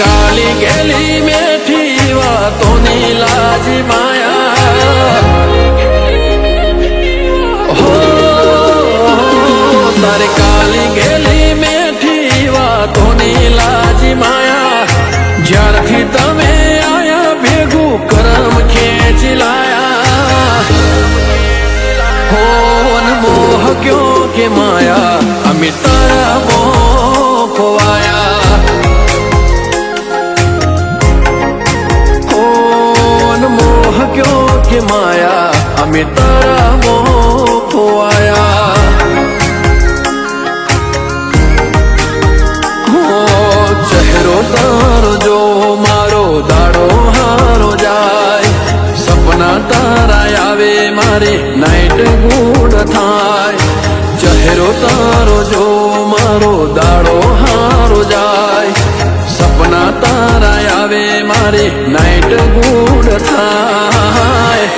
કાલી ગેલી મેઠી વાતોની લાજ માયા હો તારે કાલી ગેલી મેઠી વાતોની લાજ માયા જ્યારથી તમે આયા ભેગું કરમ ખેંચી લાયા હો અનમોહ ક્યો કે માયા અમે તારા મોહ ખોવાયા હો અનમોહ ક્યો કે માયા અમે તારા મોહ ખોવાયા ચહેરો તારો જો મારો દાડો હારો જાય સપના તારા આવે મારે નાઈટ ગુડ થાય ચહેરો તારો જો મારો દાડો હારો જાય સપના તારા આવે મારે નાઈટ ગુડ થાય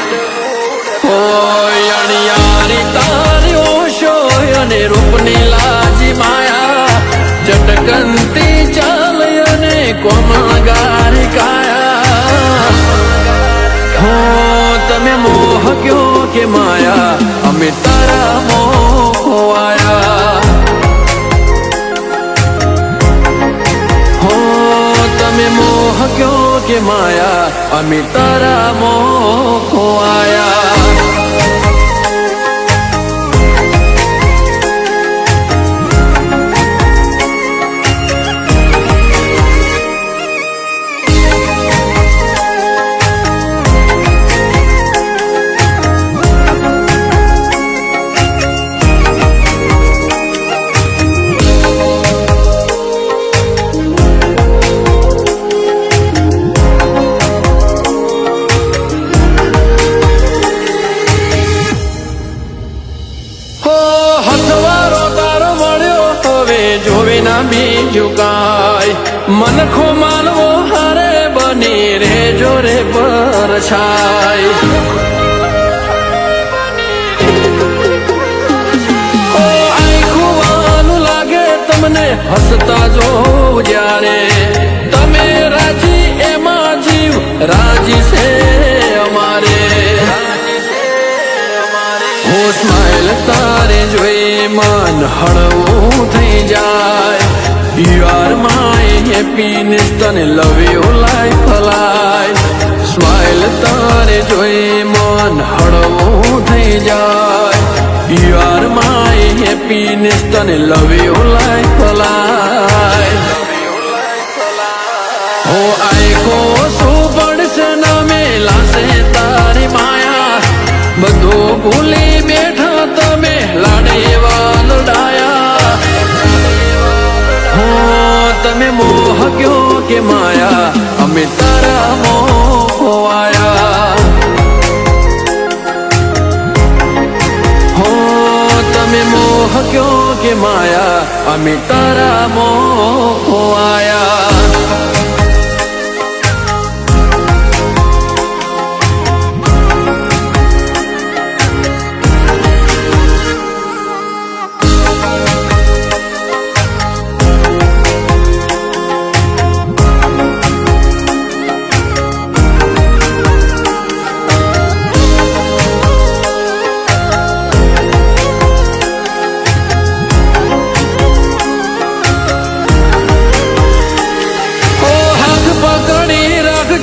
ઓય અણિયારી તારી ઓશો અને રૂપની લાજી માયા ચટકનતી ચાલ અને કોમળગારી કાયા હો તમે મોહ ક્યો કે માયા અમે તારા મોહ ખોવાયા હો તમે મોહ ક્યો કે માયા અમે તારા મોહ ખોવાયા જોવે ના બીજું કાય મનખો માનવો હારે બની રે જોરે પરછાય ઓ આંખું લાગે તમને હસતા જોવ જ્યારે તમે રાજી એમાં જીવ રાજી છે અમારે હો સ્માઈલ તારે જોઈ મન હળવું થઈ જાય યુ આર માય હેપીનેસ તને love you life life smile તારે જોઈ મન હળવું થઈ જાય યુ આર માય હેપીનેસ તને લવ યુ લાઈફ લાઈફ હો આંખો શું પડશે ના મેલાશે તારી માયા બધું ભૂલી બેઠા તમે લાડે વાલડાયા હો તમે મોહ ક્યો કે માયા અમે તારા મોહ ખોવાયા હો તમે મોહ ક્યો કે માયા અમે તારા મોહ ખોવાયા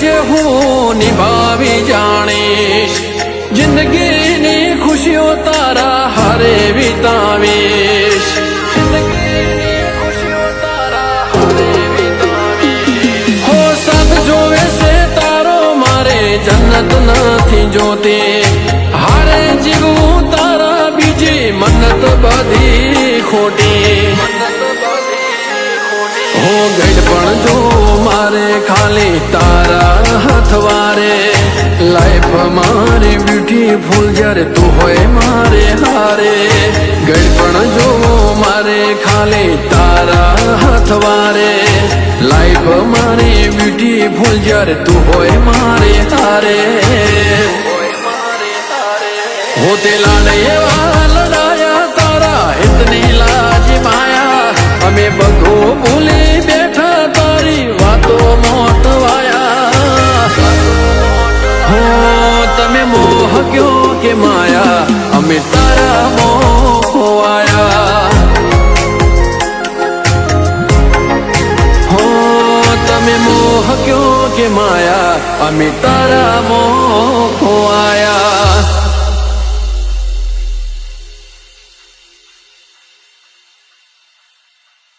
જે હું નિભાવી જાણીશ જિંદગીની ખુશીઓ તારા હારે વિતાવીશ હો સાથ જોવે છે તારો મારે જન્નત નથી જોતી હારે જીવું તારા બીજી મન્નત બધી ખોટી હો ગઢ પણ જો મારે ખાલી તારા હથવારે લાઈફ મારી બ્યુટીફુલ જ્યારે તું હોય મારે હારે ગઢ પણ જો મારે ખાલી તારા હથવારે લાઈફ મારી બ્યુટીફુલ જ્યારે તું હોય મારે હારે હોતે લાડ એવા લડાયા તારા ઇતની લાજ માયા અમે બધું ભૂલી બેઠા તારી વાત સાતો મોટવાયા હો તમે મોહ કયો કે માયા અમે તારા મોહવાયા હો તમે મોહ કયો કે માયા અમે તારા મોહ